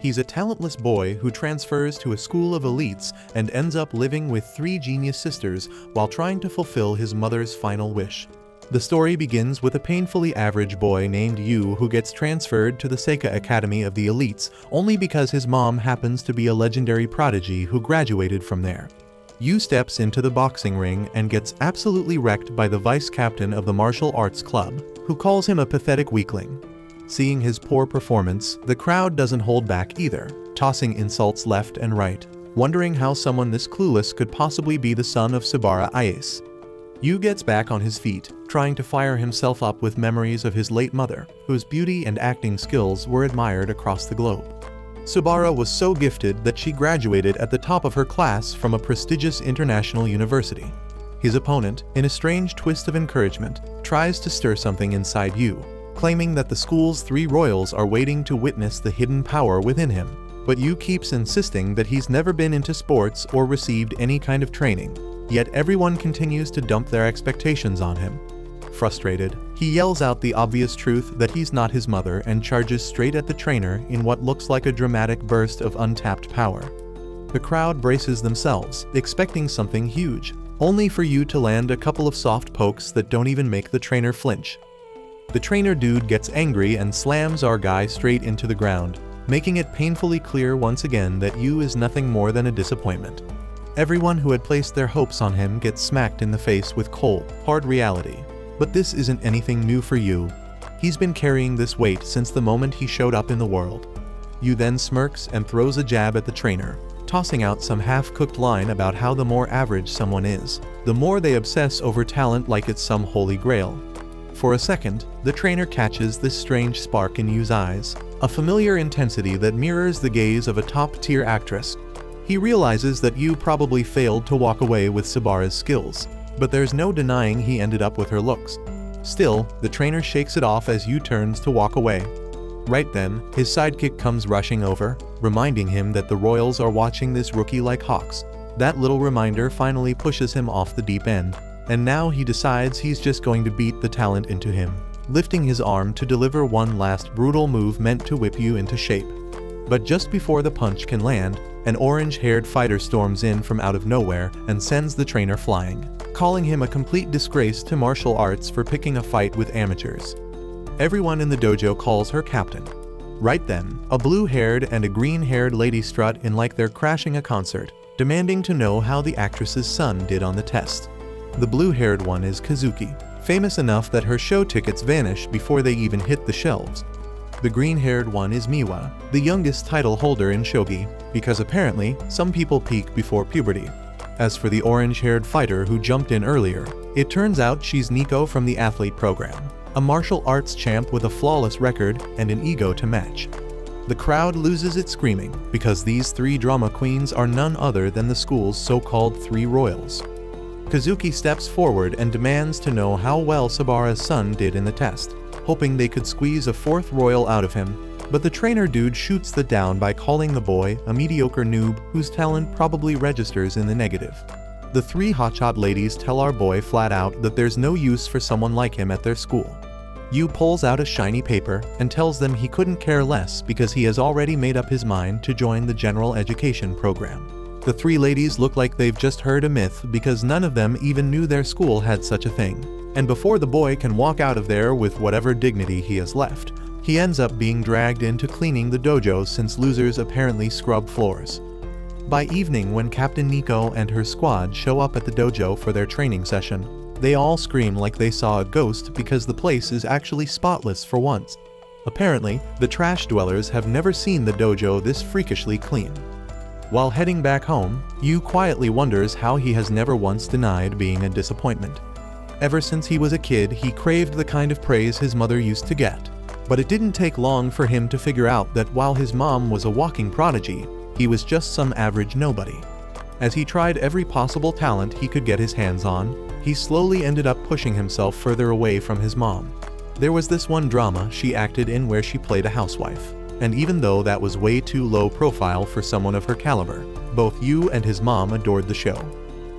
He's a talentless boy who transfers to a school of elites and ends up living with 3 genius sisters while trying to fulfill his mother's final wish. The story begins with a painfully average boy named Yu who gets transferred to the Seika Academy of the Elites only because his mom happens to be a legendary prodigy who graduated from there. Yu steps into the boxing ring and gets absolutely wrecked by the vice captain of the martial arts club, who calls him a pathetic weakling. Seeing his poor performance, the crowd doesn't hold back either, tossing insults left and right, wondering how someone this clueless could possibly be the son of Sabara Ayase. Yu gets back on his feet, trying to fire himself up with memories of his late mother, whose beauty and acting skills were admired across the globe. Sabara was so gifted that she graduated at the top of her class from a prestigious international university. His opponent, in a strange twist of encouragement, tries to stir something inside Yu, claiming that the school's 3 royals are waiting to witness the hidden power within him. But Yu keeps insisting that he's never been into sports or received any kind of training, yet everyone continues to dump their expectations on him. Frustrated, he yells out the obvious truth that he's not his mother and charges straight at the trainer in what looks like a dramatic burst of untapped power. The crowd braces themselves, expecting something huge, only for Yu to land a couple of soft pokes that don't even make the trainer flinch. The trainer dude gets angry and slams our guy straight into the ground, making it painfully clear once again that Yu is nothing more than a disappointment. Everyone who had placed their hopes on him gets smacked in the face with cold, hard reality. But this isn't anything new for Yu. He's been carrying this weight since the moment he showed up in the world. Yu then smirks and throws a jab at the trainer, tossing out some half-cooked line about how the more average someone is, the more they obsess over talent like it's some holy grail. For a second, the trainer catches this strange spark in Yu's eyes, a familiar intensity that mirrors the gaze of a top-tier actress. He realizes that Yu probably failed to walk away with Sabara's skills, but there's no denying he ended up with her looks. Still, the trainer shakes it off as Yu turns to walk away. Right then, his sidekick comes rushing over, reminding him that the royals are watching this rookie like hawks. That little reminder finally pushes him off the deep end, and now he decides he's just going to beat the talent into him, lifting his arm to deliver one last brutal move meant to whip Yu into shape. But just before the punch can land, an orange-haired fighter storms in from out of nowhere and sends the trainer flying, calling him a complete disgrace to martial arts for picking a fight with amateurs. Everyone in the dojo calls her captain. Right then, a blue-haired and a green-haired lady strut in like they're crashing a concert, demanding to know how the actress's son did on the test. The blue-haired one is Kazuki, famous enough that her show tickets vanish before they even hit the shelves. The green-haired one is Miwa, the youngest title holder in shogi, because apparently, some people peak before puberty. As for the orange-haired fighter who jumped in earlier, it turns out she's Nico from the athlete program, a martial arts champ with a flawless record and an ego to match. The crowd loses its screaming, because these 3 drama queens are none other than the school's so-called 3 royals. Kazuki steps forward and demands to know how well Sabara's son did in the test, hoping they could squeeze a 4th royal out of him, but the trainer dude shoots that down by calling the boy a mediocre noob whose talent probably registers in the negative. The 3 hotshot ladies tell our boy flat out that there's no use for someone like him at their school. Yu pulls out a shiny paper and tells them he couldn't care less because he has already made up his mind to join the general education program. The 3 ladies look like they've just heard a myth because none of them even knew their school had such a thing. And before the boy can walk out of there with whatever dignity he has left, he ends up being dragged into cleaning the dojo since losers apparently scrub floors. By evening, when Captain Nico and her squad show up at the dojo for their training session, they all scream like they saw a ghost because the place is actually spotless for once. Apparently, the trash dwellers have never seen the dojo this freakishly clean. While heading back home, Yu quietly wonders how he has never once denied being a disappointment. Ever since he was a kid, he craved the kind of praise his mother used to get. But it didn't take long for him to figure out that while his mom was a walking prodigy, he was just some average nobody. As he tried every possible talent he could get his hands on, he slowly ended up pushing himself further away from his mom. There was this one drama she acted in where she played a housewife, and even though that was way too low profile for someone of her caliber, both Yu and his mom adored the show.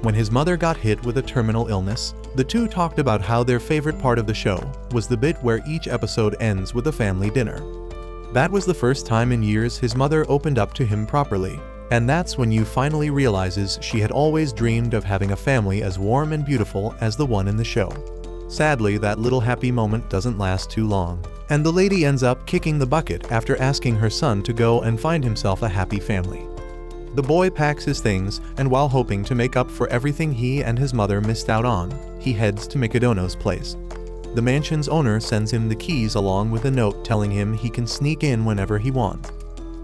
When his mother got hit with a terminal illness, the two talked about how their favorite part of the show was the bit where each episode ends with a family dinner. That was the first time in years his mother opened up to him properly. And that's when Yu finally realizes she had always dreamed of having a family as warm and beautiful as the one in the show. Sadly, that little happy moment doesn't last too long, and the lady ends up kicking the bucket after asking her son to go and find himself a happy family. The boy packs his things, and while hoping to make up for everything he and his mother missed out on, he heads to Mikadono's place. The mansion's owner sends him the keys along with a note telling him he can sneak in whenever he wants.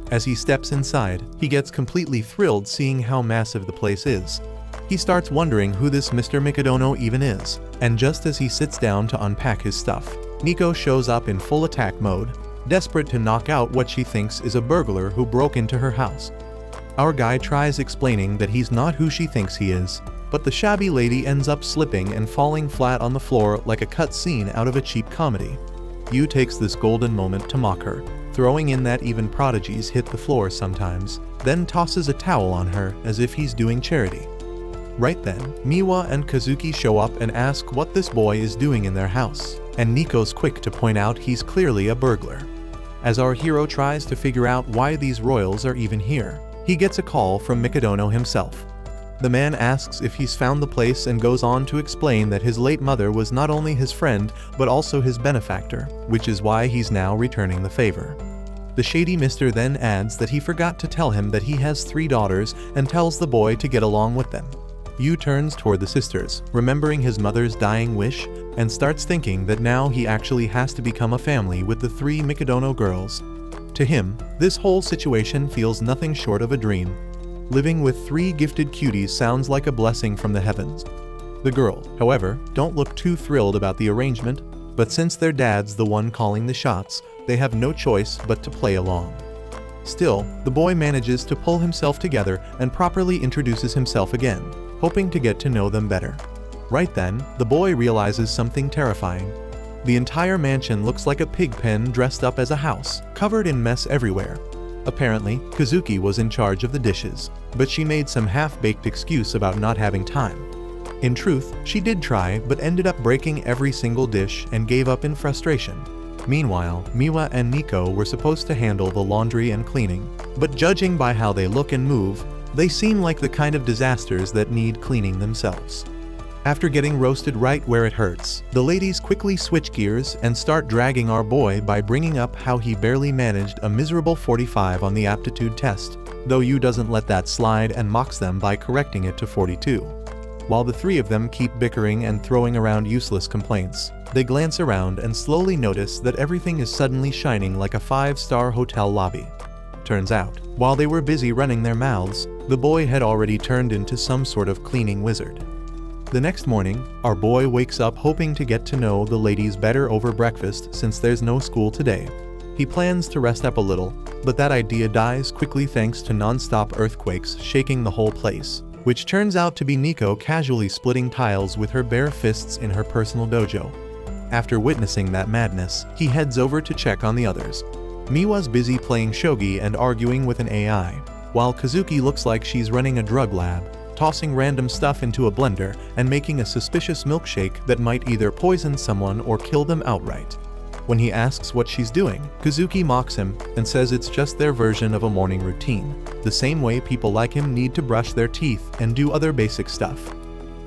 As he steps inside, he gets completely thrilled seeing how massive the place is. He starts wondering who this Mr. Mikadono even is, and just as he sits down to unpack his stuff, Nico shows up in full attack mode, desperate to knock out what she thinks is a burglar who broke into her house. Our guy tries explaining that he's not who she thinks he is, but the shabby lady ends up slipping and falling flat on the floor like a cut scene out of a cheap comedy. Yu takes this golden moment to mock her, throwing in that even prodigies hit the floor sometimes, then tosses a towel on her as if he's doing charity. Right then, Miwa and Kazuki show up and ask what this boy is doing in their house, and Nico's quick to point out he's clearly a burglar. As our hero tries to figure out why these royals are even here, he gets a call from Mikadono himself. The man asks if he's found the place and goes on to explain that his late mother was not only his friend but also his benefactor, which is why he's now returning the favor. The shady mister then adds that he forgot to tell him that he has 3 daughters and tells the boy to get along with them. Yu turns toward the sisters, remembering his mother's dying wish, and starts thinking that now he actually has to become a family with the 3 Mikadono girls. To him, this whole situation feels nothing short of a dream. Living with 3 gifted cuties sounds like a blessing from the heavens. The girls, however, don't look too thrilled about the arrangement, but since their dad's the one calling the shots, they have no choice but to play along. Still, the boy manages to pull himself together and properly introduces himself again, hoping to get to know them better. Right then, the boy realizes something terrifying. The entire mansion looks like a pig pen dressed up as a house, covered in mess everywhere. Apparently, Kazuki was in charge of the dishes, but she made some half-baked excuse about not having time. In truth, she did try but ended up breaking every single dish and gave up in frustration. Meanwhile, Miwa and Nico were supposed to handle the laundry and cleaning, but judging by how they look and move, they seem like the kind of disasters that need cleaning themselves. After getting roasted right where it hurts, the ladies quickly switch gears and start dragging our boy by bringing up how he barely managed a miserable 45 on the aptitude test, though Yu doesn't let that slide and mocks them by correcting it to 42. While the 3 of them keep bickering and throwing around useless complaints, they glance around and slowly notice that everything is suddenly shining like a 5-star hotel lobby. Turns out, while they were busy running their mouths, the boy had already turned into some sort of cleaning wizard. The next morning, our boy wakes up hoping to get to know the ladies better over breakfast since there's no school today. He plans to rest up a little, but that idea dies quickly thanks to non-stop earthquakes shaking the whole place, which turns out to be Nico casually splitting tiles with her bare fists in her personal dojo. After witnessing that madness, he heads over to check on the others. Miwa's busy playing shogi and arguing with an AI, while Kazuki looks like she's running a drug lab, tossing random stuff into a blender and making a suspicious milkshake that might either poison someone or kill them outright. When he asks what she's doing, Kazuki mocks him and says it's just their version of a morning routine, the same way people like him need to brush their teeth and do other basic stuff.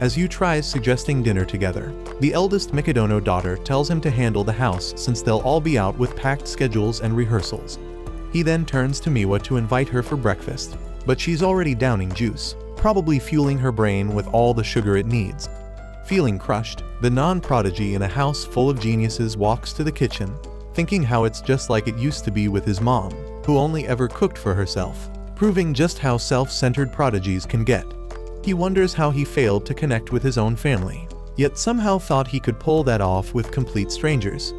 As Yu tries suggesting dinner together, the eldest Mikadono daughter tells him to handle the house since they'll all be out with packed schedules and rehearsals. He then turns to Miwa to invite her for breakfast, but she's already downing juice, probably fueling her brain with all the sugar it needs. Feeling crushed, the non-prodigy in a house full of geniuses walks to the kitchen, thinking how it's just like it used to be with his mom, who only ever cooked for herself, proving just how self-centered prodigies can get. He wonders how he failed to connect with his own family, yet somehow thought he could pull that off with complete strangers.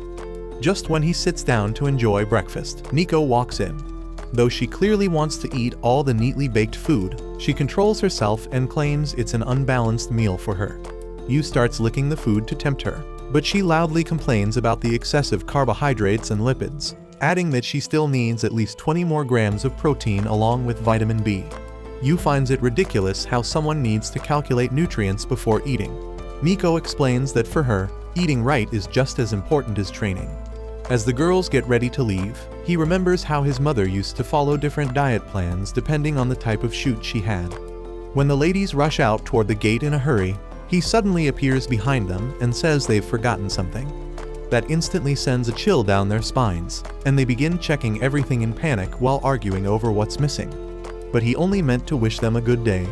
Just when he sits down to enjoy breakfast, Nico walks in. Though she clearly wants to eat all the neatly baked food, she controls herself and claims it's an unbalanced meal for her. Yu starts licking the food to tempt her, but she loudly complains about the excessive carbohydrates and lipids, adding that she still needs at least 20 more grams of protein along with vitamin B. Yu finds it ridiculous how someone needs to calculate nutrients before eating. Nico explains that for her, eating right is just as important as training. As the girls get ready to leave, he remembers how his mother used to follow different diet plans depending on the type of shoot she had. When the ladies rush out toward the gate in a hurry, he suddenly appears behind them and says they've forgotten something. That instantly sends a chill down their spines, and they begin checking everything in panic while arguing over what's missing. But he only meant to wish them a good day.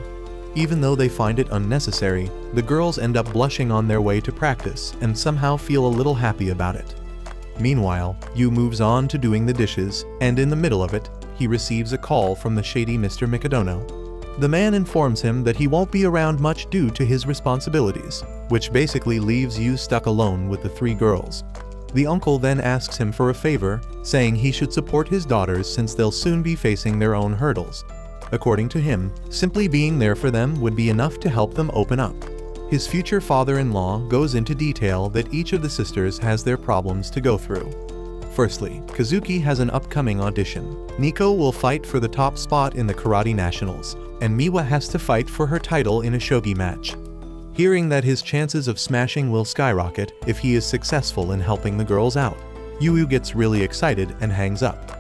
Even though they find it unnecessary, the girls end up blushing on their way to practice and somehow feel a little happy about it. Meanwhile, Yu moves on to doing the dishes, and in the middle of it, he receives a call from the shady Mr. Mikadono. The man informs him that he won't be around much due to his responsibilities, which basically leaves Yu stuck alone with the three girls. The uncle then asks him for a favor, saying he should support his daughters since they'll soon be facing their own hurdles. According to him, simply being there for them would be enough to help them open up. His future father-in-law goes into detail that each of the sisters has their problems to go through. Firstly, Kazuki has an upcoming audition. Nico will fight for the top spot in the Karate Nationals, and Miwa has to fight for her title in a shogi match. Hearing that his chances of smashing will skyrocket if he is successful in helping the girls out, Yu gets really excited and hangs up.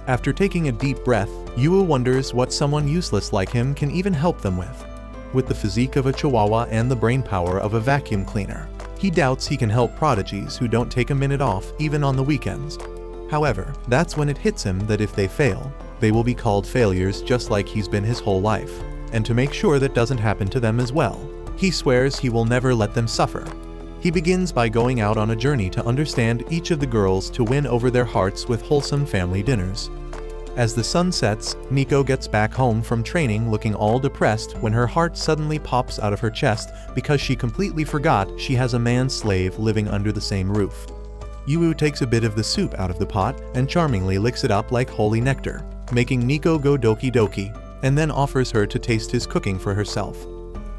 After taking a deep breath, Yu wonders what someone useless like him can even help them with. With the physique of a chihuahua and the brainpower of a vacuum cleaner, he doubts he can help prodigies who don't take a minute off even on the weekends. However, that's when it hits him that if they fail, they will be called failures just like he's been his whole life. And to make sure that doesn't happen to them as well, he swears he will never let them suffer. He begins by going out on a journey to understand each of the girls to win over their hearts with wholesome family dinners. As the sun sets, Nico gets back home from training looking all depressed when her heart suddenly pops out of her chest because she completely forgot she has a man-slave living under the same roof. Yu takes a bit of the soup out of the pot and charmingly licks it up like holy nectar, making Nico go doki doki, and then offers her to taste his cooking for herself.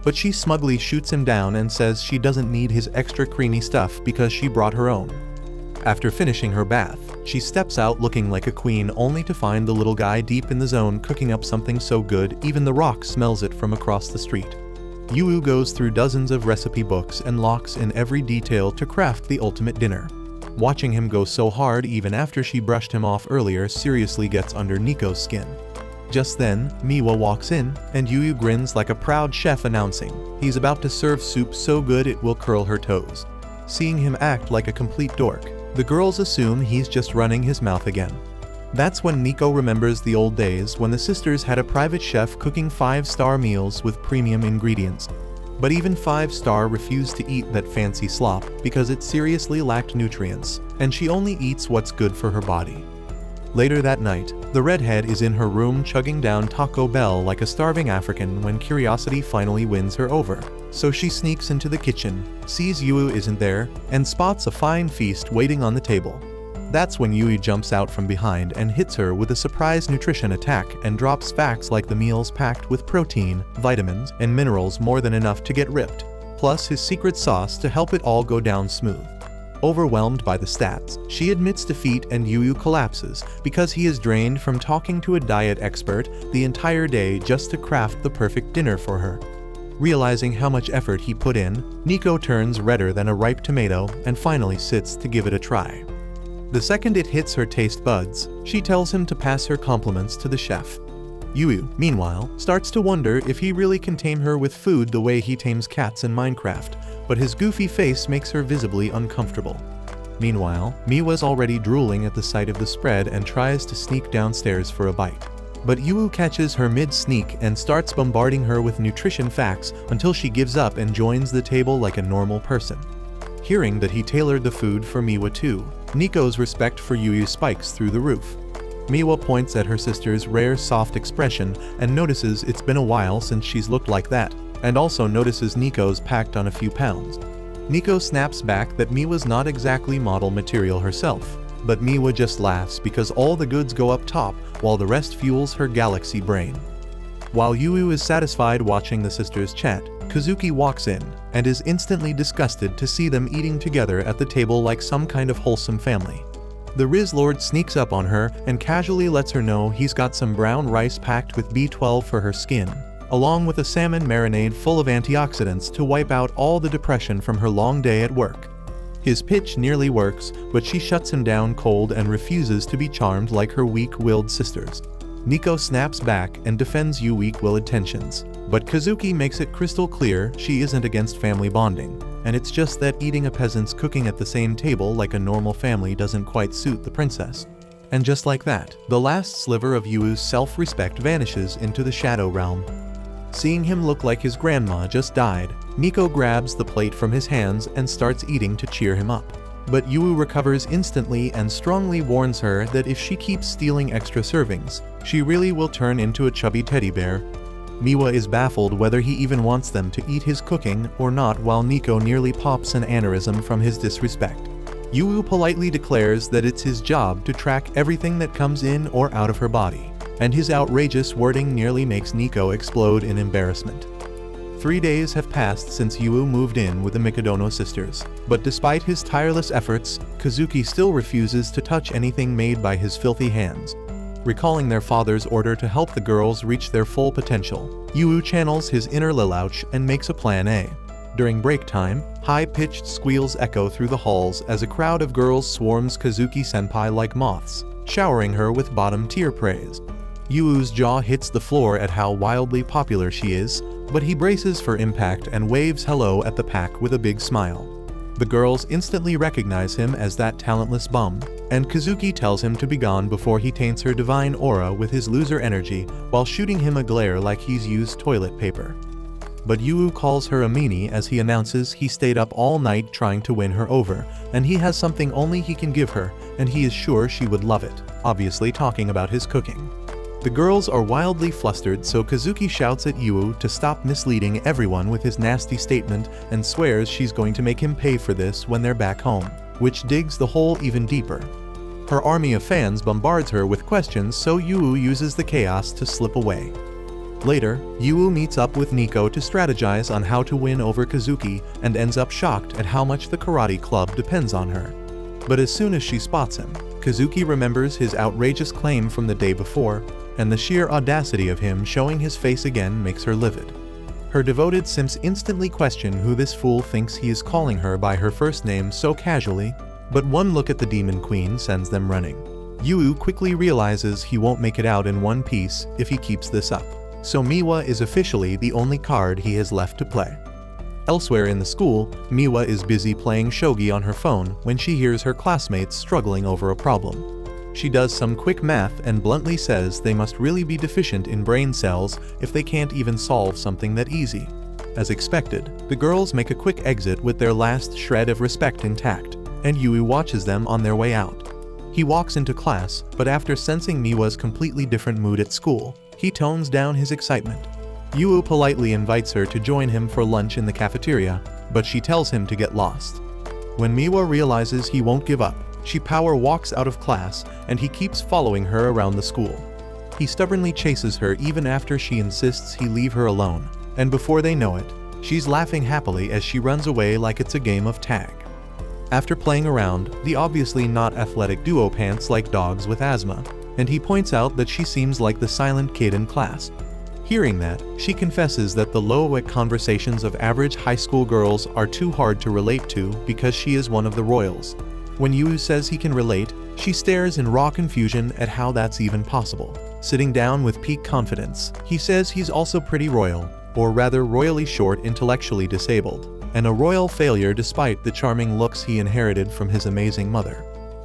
But she smugly shoots him down and says she doesn't need his extra creamy stuff because she brought her own. After finishing her bath, she steps out looking like a queen only to find the little guy deep in the zone cooking up something so good even the Rock smells it from across the street. Yu goes through dozens of recipe books and locks in every detail to craft the ultimate dinner. Watching him go so hard even after she brushed him off earlier seriously gets under Nico's skin. Just then, Miwa walks in, and Yu grins like a proud chef announcing he's about to serve soup so good it will curl her toes. Seeing him act like a complete dork, the girls assume he's just running his mouth again. That's when Nico remembers the old days when the sisters had a private chef cooking 5-star meals with premium ingredients. But even 5-star refused to eat that fancy slop because it seriously lacked nutrients, and she only eats what's good for her body. Later that night, the redhead is in her room chugging down Taco Bell like a starving African when curiosity finally wins her over. So she sneaks into the kitchen, sees Yu isn't there, and spots a fine feast waiting on the table. That's when Yu jumps out from behind and hits her with a surprise nutrition attack and drops facts like the meal's packed with protein, vitamins, and minerals more than enough to get ripped, plus his secret sauce to help it all go down smooth. Overwhelmed by the stats, she admits defeat and Yu collapses because he is drained from talking to a diet expert the entire day just to craft the perfect dinner for her. Realizing how much effort he put in, Nico turns redder than a ripe tomato and finally sits to give it a try. The second it hits her taste buds, she tells him to pass her compliments to the chef. Yu, meanwhile, starts to wonder if he really can tame her with food the way he tames cats in Minecraft, but his goofy face makes her visibly uncomfortable. Meanwhile, Miwa's already drooling at the sight of the spread and tries to sneak downstairs for a bite. But Yu catches her mid-sneak and starts bombarding her with nutrition facts until she gives up and joins the table like a normal person. Hearing that he tailored the food for Miwa too, Nico's respect for Yu spikes through the roof. Miwa points at her sister's rare soft expression and notices it's been a while since she's looked like that, and also notices Nico's packed on a few pounds. Nico snaps back that Miwa's not exactly model material herself, but Miwa just laughs because all the goods go up top while the rest fuels her galaxy brain. While Yu is satisfied watching the sisters chat, Kazuki walks in and is instantly disgusted to see them eating together at the table like some kind of wholesome family. The Riz Lord sneaks up on her and casually lets her know he's got some brown rice packed with B12 for her skin, along with a salmon marinade full of antioxidants to wipe out all the depression from her long day at work. His pitch nearly works, but she shuts him down cold and refuses to be charmed like her weak-willed sisters. Nico snaps back and defends Yu's weak-willed tensions, but Kazuki makes it crystal clear she isn't against family bonding, and it's just that eating a peasant's cooking at the same table like a normal family doesn't quite suit the princess. And just like that, the last sliver of Yu's self-respect vanishes into the shadow realm. Seeing him look like his grandma just died, Nico grabs the plate from his hands and starts eating to cheer him up. But Yu recovers instantly and strongly warns her that if she keeps stealing extra servings, she really will turn into a chubby teddy bear. Miwa is baffled whether he even wants them to eat his cooking or not, while Nico nearly pops an aneurysm from his disrespect. Yu politely declares that it's his job to track everything that comes in or out of her body, and his outrageous wording nearly makes Nico explode in embarrassment. 3 days have passed since Yu moved in with the Mikadono sisters, but despite his tireless efforts, Kazuki still refuses to touch anything made by his filthy hands. Recalling their father's order to help the girls reach their full potential, Yu channels his inner Lelouch and makes a plan A. During break time, high-pitched squeals echo through the halls as a crowd of girls swarms Kazuki-senpai like moths, showering her with bottom-tier praise. Yu's jaw hits the floor at how wildly popular she is, but he braces for impact and waves hello at the pack with a big smile. The girls instantly recognize him as that talentless bum, and Kazuki tells him to be gone before he taints her divine aura with his loser energy while shooting him a glare like he's used toilet paper. But Yu calls her a meanie as he announces he stayed up all night trying to win her over, and he has something only he can give her, and he is sure she would love it, obviously talking about his cooking. The girls are wildly flustered, so Kazuki shouts at Yu to stop misleading everyone with his nasty statement and swears she's going to make him pay for this when they're back home, which digs the hole even deeper. Her army of fans bombards her with questions, so Yu uses the chaos to slip away. Later, Yu meets up with Nico to strategize on how to win over Kazuki and ends up shocked at how much the karate club depends on her. But as soon as she spots him, Kazuki remembers his outrageous claim from the day before, and the sheer audacity of him showing his face again makes her livid. Her devoted simps instantly question who this fool thinks he is calling her by her first name so casually, but one look at the Demon Queen sends them running. Yu quickly realizes he won't make it out in one piece if he keeps this up, so Miwa is officially the only card he has left to play. Elsewhere in the school, Miwa is busy playing shogi on her phone when she hears her classmates struggling over a problem. She does some quick math and bluntly says they must really be deficient in brain cells if they can't even solve something that easy. As expected, the girls make a quick exit with their last shred of respect intact, and Yu watches them on their way out. He walks into class, but after sensing Miwa's completely different mood at school, he tones down his excitement. Yu politely invites her to join him for lunch in the cafeteria, but she tells him to get lost. When Miwa realizes he won't give up, she power walks out of class, and he keeps following her around the school. He stubbornly chases her even after she insists he leave her alone, and before they know it, she's laughing happily as she runs away like it's a game of tag. After playing around, the obviously not athletic duo pants like dogs with asthma, and he points out that she seems like the silent kid in class. Hearing that, she confesses that the low-wit conversations of average high school girls are too hard to relate to because she is one of the royals. When Yu says he can relate, she stares in raw confusion at how that's even possible. Sitting down with peak confidence, he says he's also pretty royal, or rather royally short, intellectually disabled, and a royal failure despite the charming looks he inherited from his amazing mother.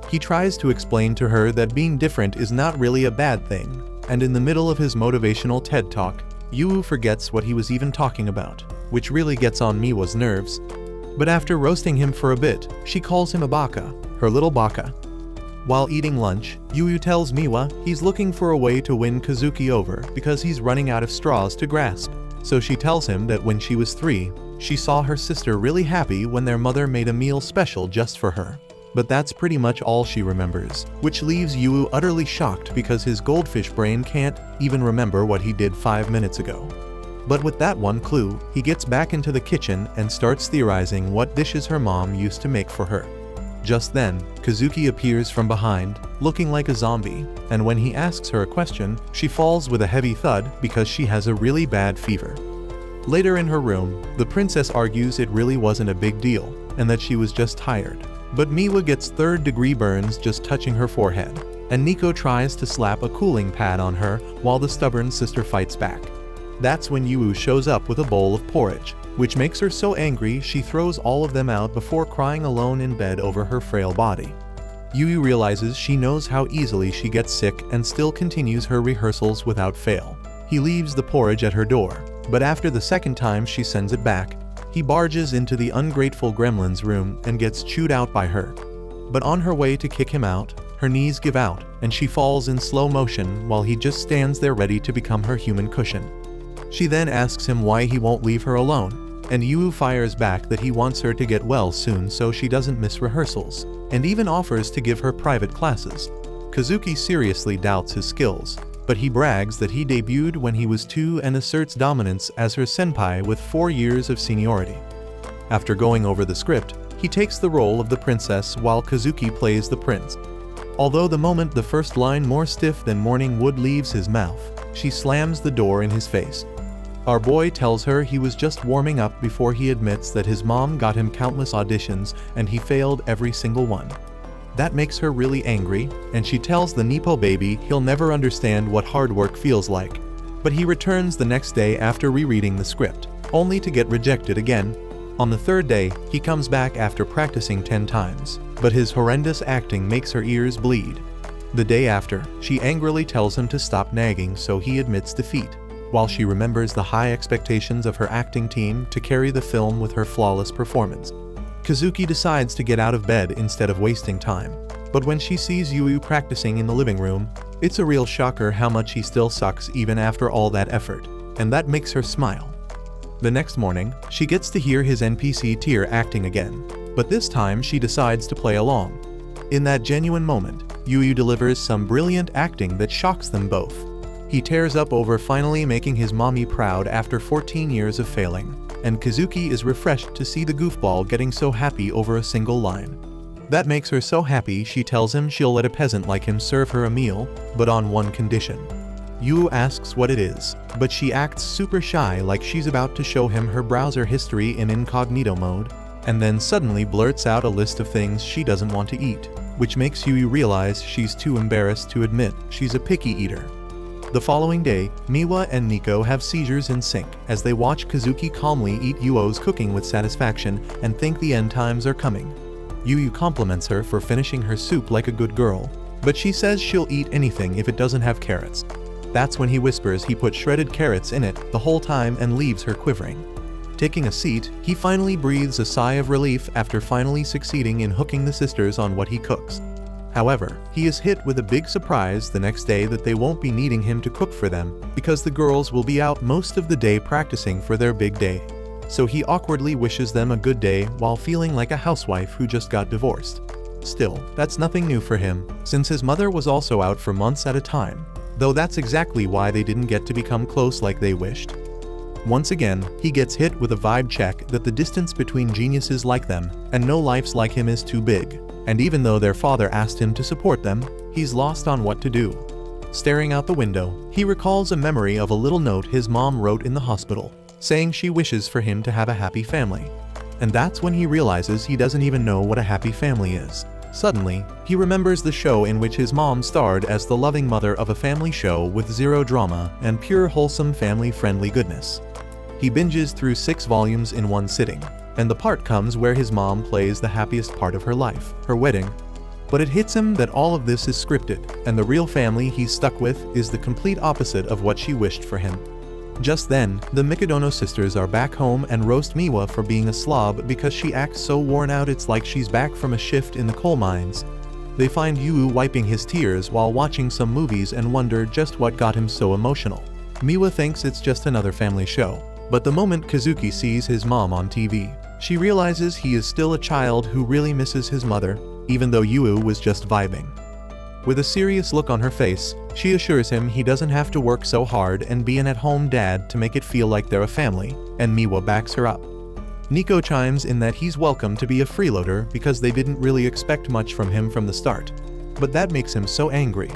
He tries to explain to her that being different is not really a bad thing, and in the middle of his motivational TED talk, Yu forgets what he was even talking about, which really gets on Miwa's nerves. But after roasting him for a bit, she calls him a baka, her little baka. While eating lunch, Yu tells Miwa he's looking for a way to win Kazuki over because he's running out of straws to grasp. So she tells him that when she was 3, she saw her sister really happy when their mother made a meal special just for her. But that's pretty much all she remembers, which leaves Yu utterly shocked because his goldfish brain can't even remember what he did 5 minutes ago. But with that one clue, he gets back into the kitchen and starts theorizing what dishes her mom used to make for her. Just then, Kazuki appears from behind, looking like a zombie, and when he asks her a question, she falls with a heavy thud because she has a really bad fever. Later in her room, the princess argues it really wasn't a big deal, and that she was just tired. But Miwa gets third-degree burns just touching her forehead, and Nico tries to slap a cooling pad on her while the stubborn sister fights back. That's when Yu shows up with a bowl of porridge, which makes her so angry she throws all of them out before crying alone in bed over her frail body. Yu realizes she knows how easily she gets sick and still continues her rehearsals without fail. He leaves the porridge at her door, but after the second time she sends it back, he barges into the ungrateful gremlin's room and gets chewed out by her. But on her way to kick him out, her knees give out and she falls in slow motion while he just stands there ready to become her human cushion. She then asks him why he won't leave her alone, and Yu fires back that he wants her to get well soon so she doesn't miss rehearsals, and even offers to give her private classes. Kazuki seriously doubts his skills, but he brags that he debuted when he was 2 and asserts dominance as her senpai with 4 years of seniority. After going over the script, he takes the role of the princess while Kazuki plays the prince. Although the moment the first line more stiff than morning wood leaves his mouth, she slams the door in his face. Our boy tells her he was just warming up before he admits that his mom got him countless auditions and he failed every single one. That makes her really angry, and she tells the Nepo baby he'll never understand what hard work feels like. But he returns the next day after rereading the script, only to get rejected again. On the third day, he comes back after practicing 10 times, but his horrendous acting makes her ears bleed. The day after, she angrily tells him to stop nagging so he admits defeat, while she remembers the high expectations of her acting team to carry the film with her flawless performance. Kazuki decides to get out of bed instead of wasting time, but when she sees Yu practicing in the living room, it's a real shocker how much he still sucks even after all that effort, and that makes her smile. The next morning, she gets to hear his NPC tier acting again, but this time she decides to play along. In that genuine moment, Yu delivers some brilliant acting that shocks them both. He tears up over finally making his mommy proud after 14 years of failing, and Kazuki is refreshed to see the goofball getting so happy over a single line. That makes her so happy she tells him she'll let a peasant like him serve her a meal, but on one condition. Yu asks what it is, but she acts super shy like she's about to show him her browser history in incognito mode, and then suddenly blurts out a list of things she doesn't want to eat, which makes Yu realize she's too embarrassed to admit she's a picky eater. The following day, Miwa and Nico have seizures in sync as they watch Kazuki calmly eat Yuo's cooking with satisfaction and think the end times are coming. Yu compliments her for finishing her soup like a good girl, but she says she'll eat anything if it doesn't have carrots. That's when he whispers he put shredded carrots in it the whole time and leaves her quivering. Taking a seat, he finally breathes a sigh of relief after finally succeeding in hooking the sisters on what he cooks. However, he is hit with a big surprise the next day that they won't be needing him to cook for them because the girls will be out most of the day practicing for their big day. So he awkwardly wishes them a good day while feeling like a housewife who just got divorced. Still, that's nothing new for him, since his mother was also out for months at a time, though that's exactly why they didn't get to become close like they wished. Once again, he gets hit with a vibe check that the distance between geniuses like them and no lives like him is too big. And even though their father asked him to support them, he's lost on what to do. Staring out the window, he recalls a memory of a little note his mom wrote in the hospital, saying she wishes for him to have a happy family. And that's when he realizes he doesn't even know what a happy family is. Suddenly, he remembers the show in which his mom starred as the loving mother of a family show with zero drama and pure wholesome family-friendly goodness. He binges through 6 volumes in one sitting, and the part comes where his mom plays the happiest part of her life, her wedding. But it hits him that all of this is scripted, and the real family he's stuck with is the complete opposite of what she wished for him. Just then, the Mikadono sisters are back home and roast Miwa for being a slob because she acts so worn out it's like she's back from a shift in the coal mines. They find Yu wiping his tears while watching some movies and wonder just what got him so emotional. Miwa thinks it's just another family show, but the moment Kazuki sees his mom on TV, she realizes he is still a child who really misses his mother, even though Yu was just vibing. With a serious look on her face, she assures him he doesn't have to work so hard and be an at-home dad to make it feel like they're a family, and Miwa backs her up. Nico chimes in that he's welcome to be a freeloader because they didn't really expect much from him from the start. But that makes him so angry.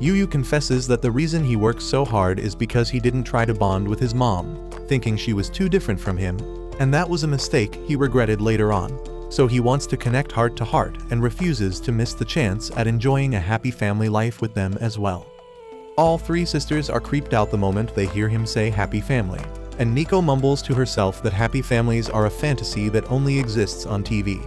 Yu confesses that the reason he works so hard is because he didn't try to bond with his mom, thinking she was too different from him, and that was a mistake he regretted later on. So he wants to connect heart to heart and refuses to miss the chance at enjoying a happy family life with them as well. All three sisters are creeped out the moment they hear him say happy family, and Nico mumbles to herself that happy families are a fantasy that only exists on TV.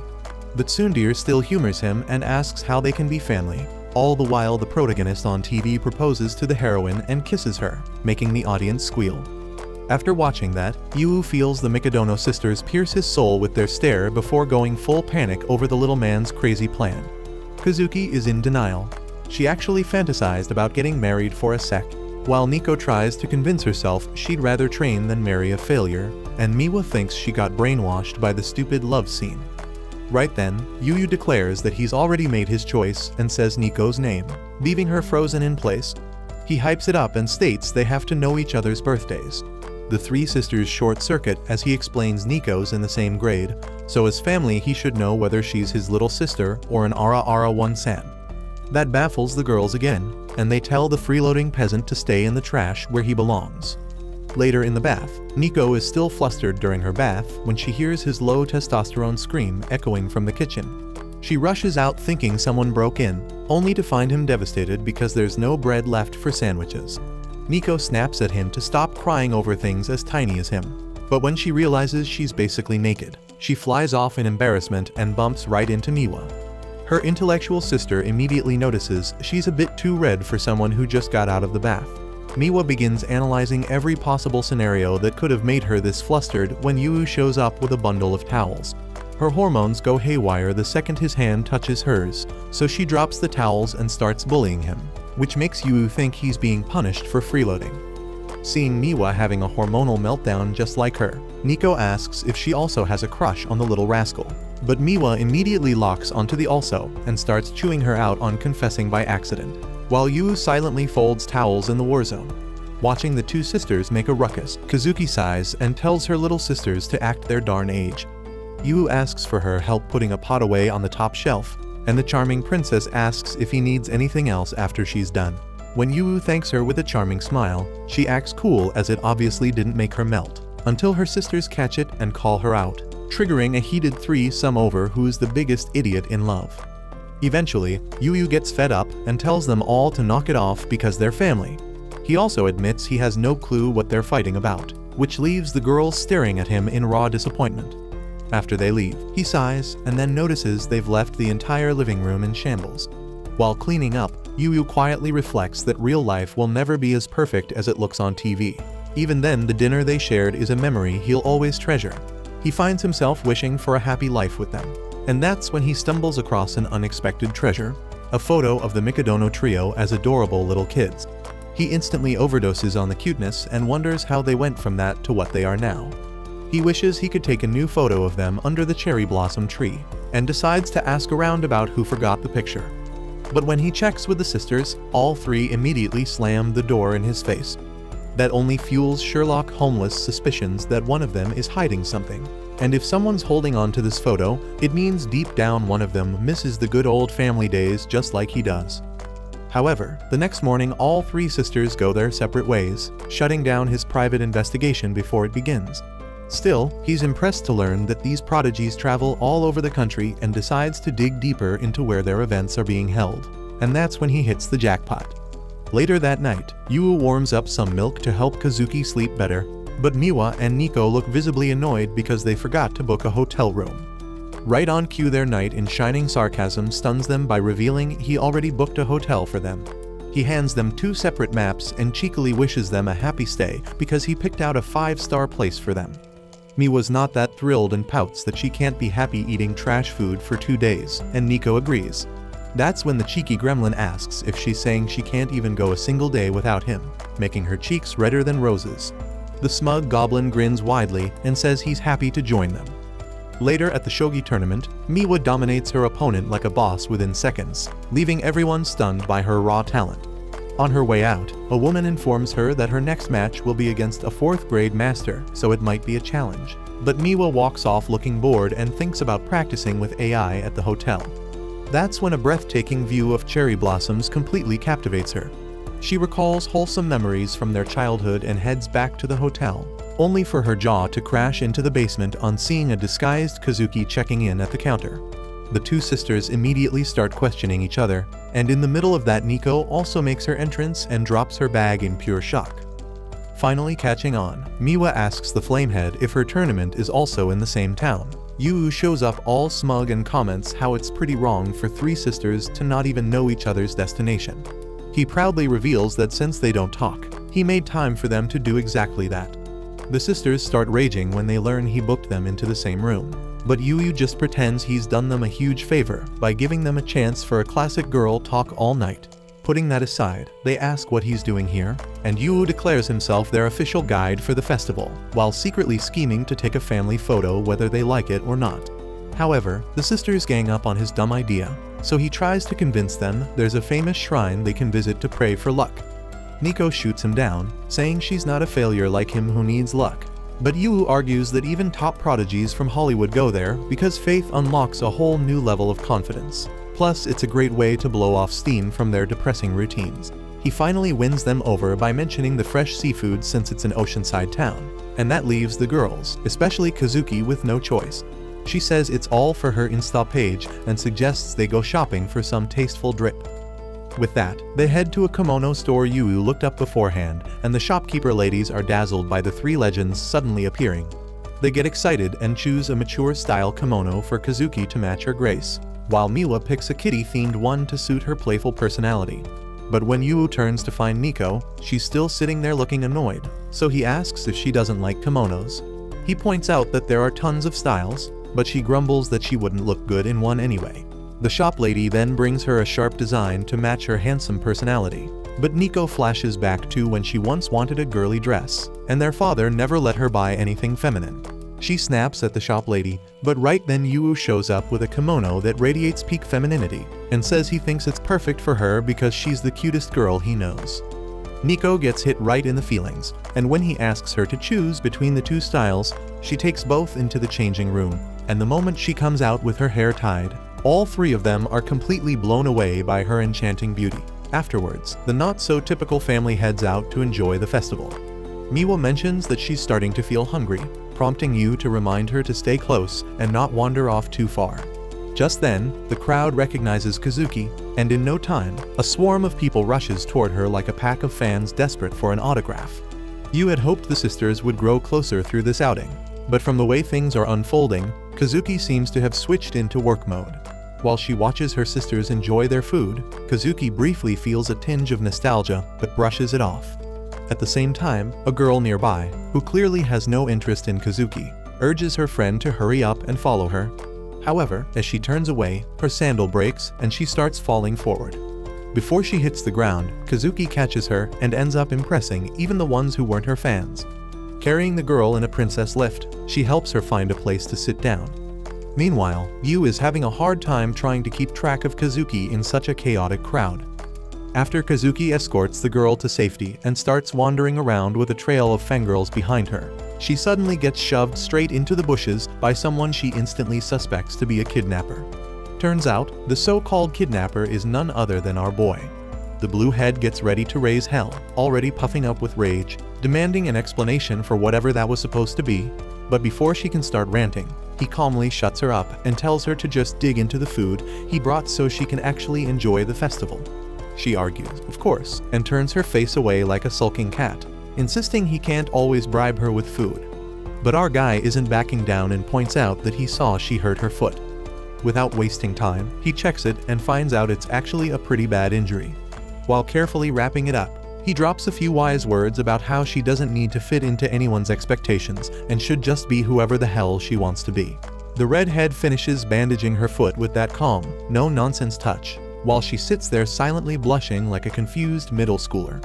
But Tsundere still humors him and asks how they can be family. All the while the protagonist on TV proposes to the heroine and kisses her, making the audience squeal. After watching that, Yu feels the Mikadono sisters pierce his soul with their stare before going full panic over the little man's crazy plan. Kazuki is in denial. She actually fantasized about getting married for a sec, while Nico tries to convince herself she'd rather train than marry a failure, and Miwa thinks she got brainwashed by the stupid love scene. Right then, Yu declares that he's already made his choice and says Nico's name, leaving her frozen in place. He hypes it up and states they have to know each other's birthdays. The three sisters short circuit as he explains Nico's in the same grade, so as family he should know whether she's his little sister or an Ara-1-san. That baffles the girls again, and they tell the freeloading peasant to stay in the trash where he belongs. Later in the bath, Nico is still flustered during her bath when she hears his low testosterone scream echoing from the kitchen. She rushes out thinking someone broke in, only to find him devastated because there's no bread left for sandwiches. Nico snaps at him to stop crying over things as tiny as him. But when she realizes she's basically naked, she flies off in embarrassment and bumps right into Miwa. Her intellectual sister immediately notices she's a bit too red for someone who just got out of the bath. Miwa begins analyzing every possible scenario that could have made her this flustered when Yu shows up with a bundle of towels. Her hormones go haywire the second his hand touches hers, so she drops the towels and starts bullying him, which makes Yu think he's being punished for freeloading. Seeing Miwa having a hormonal meltdown just like her, Nico asks if she also has a crush on the little rascal. But Miwa immediately locks onto the also and starts chewing her out on confessing by accident, while Yu silently folds towels in the war zone. Watching the two sisters make a ruckus, Kazuki sighs and tells her little sisters to act their darn age. Yu asks for her help putting a pot away on the top shelf, and the charming princess asks if he needs anything else after she's done. When Yu thanks her with a charming smile, she acts cool as it obviously didn't make her melt, until her sisters catch it and call her out, triggering a heated threesome over who's the biggest idiot in love. Eventually, Yu gets fed up and tells them all to knock it off because they're family. He also admits he has no clue what they're fighting about, which leaves the girls staring at him in raw disappointment. After they leave, he sighs and then notices they've left the entire living room in shambles. While cleaning up, Yu quietly reflects that real life will never be as perfect as it looks on TV. Even then, the dinner they shared is a memory he'll always treasure. He finds himself wishing for a happy life with them. And that's when he stumbles across an unexpected treasure, a photo of the Mikadono trio as adorable little kids. He instantly overdoses on the cuteness and wonders how they went from that to what they are now. He wishes he could take a new photo of them under the cherry blossom tree, and decides to ask around about who forgot the picture. But when he checks with the sisters, all three immediately slam the door in his face. That only fuels Sherlock Holmes' suspicions that one of them is hiding something. And if someone's holding on to this photo, it means deep down one of them misses the good old family days just like he does. However, the next morning all three sisters go their separate ways, shutting down his private investigation before it begins. Still, he's impressed to learn that these prodigies travel all over the country and decides to dig deeper into where their events are being held. And that's when he hits the jackpot. Later that night, Yu warms up some milk to help Kazuki sleep better, but Miwa and Nico look visibly annoyed because they forgot to book a hotel room. Right on cue, their knight in shining sarcasm stuns them by revealing he already booked a hotel for them. He hands them 2 separate maps and cheekily wishes them a happy stay because he picked out a 5-star place for them. Miwa's not that thrilled and pouts that she can't be happy eating trash food for 2 days, and Nico agrees. That's when the cheeky gremlin asks if she's saying she can't even go a single day without him, making her cheeks redder than roses. The smug goblin grins widely and says he's happy to join them. Later at the shogi tournament, Miwa dominates her opponent like a boss within seconds, leaving everyone stunned by her raw talent. On her way out, a woman informs her that her next match will be against a 4th grade master, so it might be a challenge. But Miwa walks off looking bored and thinks about practicing with AI at the hotel. That's when a breathtaking view of cherry blossoms completely captivates her. She recalls wholesome memories from their childhood and heads back to the hotel, only for her jaw to crash into the basement on seeing a disguised Kazuki checking in at the counter. The two sisters immediately start questioning each other, and in the middle of that Nico also makes her entrance and drops her bag in pure shock. Finally catching on, Miwa asks the Flamehead if her tournament is also in the same town. Yu shows up all smug and comments how it's pretty wrong for three sisters to not even know each other's destination. He proudly reveals that since they don't talk, he made time for them to do exactly that. The sisters start raging when they learn he booked them into the same room, but Yu just pretends he's done them a huge favor by giving them a chance for a classic girl talk all night. Putting that aside, they ask what he's doing here, and Yu declares himself their official guide for the festival, while secretly scheming to take a family photo whether they like it or not. However, the sisters gang up on his dumb idea, so he tries to convince them there's a famous shrine they can visit to pray for luck. Nico shoots him down, saying she's not a failure like him who needs luck. But Yu argues that even top prodigies from Hollywood go there because faith unlocks a whole new level of confidence. Plus, it's a great way to blow off steam from their depressing routines. He finally wins them over by mentioning the fresh seafood since it's an oceanside town, and that leaves the girls, especially Kazuki, with no choice. She says it's all for her Insta page and suggests they go shopping for some tasteful drip. With that, they head to a kimono store Yu looked up beforehand, and the shopkeeper ladies are dazzled by the three legends suddenly appearing. They get excited and choose a mature-style kimono for Kazuki to match her grace, while Miwa picks a kitty-themed one to suit her playful personality. But when Yu turns to find Nico, she's still sitting there looking annoyed, so he asks if she doesn't like kimonos. He points out that there are tons of styles, but she grumbles that she wouldn't look good in one anyway. The shop lady then brings her a sharp design to match her handsome personality, but Nico flashes back to when she once wanted a girly dress, and their father never let her buy anything feminine. She snaps at the shop lady, but right then Yu shows up with a kimono that radiates peak femininity, and says he thinks it's perfect for her because she's the cutest girl he knows. Nico gets hit right in the feelings, and when he asks her to choose between the two styles, she takes both into the changing room, and the moment she comes out with her hair tied, all three of them are completely blown away by her enchanting beauty. Afterwards, the not-so-typical family heads out to enjoy the festival. Miwa mentions that she's starting to feel hungry, prompting Yu to remind her to stay close and not wander off too far. Just then, the crowd recognizes Kazuki, and in no time, a swarm of people rushes toward her like a pack of fans desperate for an autograph. Yu had hoped the sisters would grow closer through this outing, but from the way things are unfolding, Kazuki seems to have switched into work mode. While she watches her sisters enjoy their food, Kazuki briefly feels a tinge of nostalgia but brushes it off. At the same time, a girl nearby, who clearly has no interest in Kazuki, urges her friend to hurry up and follow her. However, as she turns away, her sandal breaks and she starts falling forward. Before she hits the ground, Kazuki catches her and ends up impressing even the ones who weren't her fans. Carrying the girl in a princess lift, she helps her find a place to sit down. Meanwhile, Yu is having a hard time trying to keep track of Kazuki in such a chaotic crowd. After Kazuki escorts the girl to safety and starts wandering around with a trail of fangirls behind her, she suddenly gets shoved straight into the bushes by someone she instantly suspects to be a kidnapper. Turns out, the so-called kidnapper is none other than our boy. The blue head gets ready to raise hell, already puffing up with rage, demanding an explanation for whatever that was supposed to be, but before she can start ranting, he calmly shuts her up and tells her to just dig into the food he brought so she can actually enjoy the festival. She argues, of course, and turns her face away like a sulking cat, insisting he can't always bribe her with food. But our guy isn't backing down and points out that he saw she hurt her foot. Without wasting time, he checks it and finds out it's actually a pretty bad injury. While carefully wrapping it up, he drops a few wise words about how she doesn't need to fit into anyone's expectations and should just be whoever the hell she wants to be. The redhead finishes bandaging her foot with that calm, no-nonsense touch, while she sits there silently blushing like a confused middle schooler.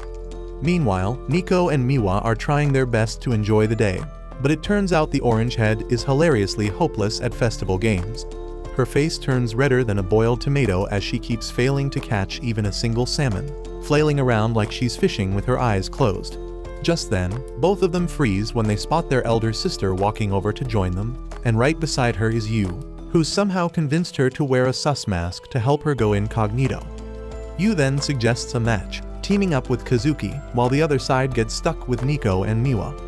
Meanwhile, Nico and Miwa are trying their best to enjoy the day, but it turns out the orange head is hilariously hopeless at festival games. Her face turns redder than a boiled tomato as she keeps failing to catch even a single salmon, flailing around like she's fishing with her eyes closed. Just then, both of them freeze when they spot their elder sister walking over to join them, and right beside her is Yu, who somehow convinced her to wear a sus mask to help her go incognito. Yu then suggests a match, teaming up with Kazuki, while the other side gets stuck with Nico and Miwa.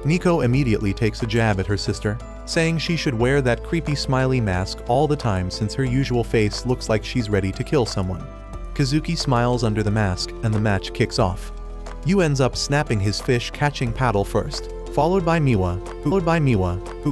Nico immediately takes a jab at her sister, saying she should wear that creepy smiley mask all the time since her usual face looks like she's ready to kill someone. Kazuki smiles under the mask and the match kicks off. Yu ends up snapping his fish-catching paddle first, followed by Miwa, who